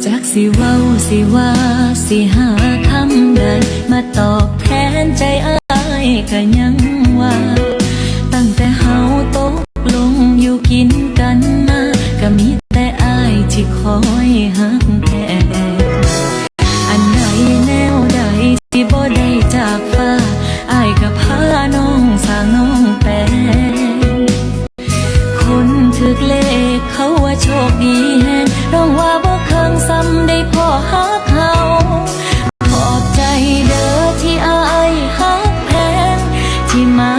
จักสิเว้าสิว่าสิหาคำใดมาตอบแทนใจอ้ายก็ยังว่าตั้งแต่เฮาตกลงอยู่กินกันมาก็มีแต่อ้ายที่คอยหักแท้อันใดแนวใดที่บ่ได้จากฟ้าอ้ายก็พาน้องสร้างน้องแปลคนถึกเลขเขาว่าโชคดีแฮงน้องว่าบ่เคยซ้ำได้พอหักเฮาขอบใจเด้อที่อ้ายหักแพงที่มา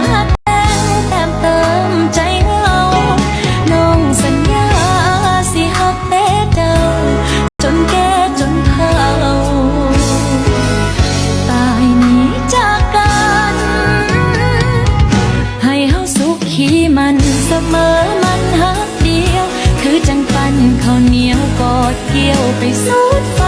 แต่งแต้มเติมใจเฮาน้องสัญญาสิหักแต่เจ้าจนแก่จนเฒ่าตายหนีจากกันให้เฮาสุขีมันเสมอมันหักเดียวคือจังปันข้าวเหนียวกอดเกี่ยวไปสุด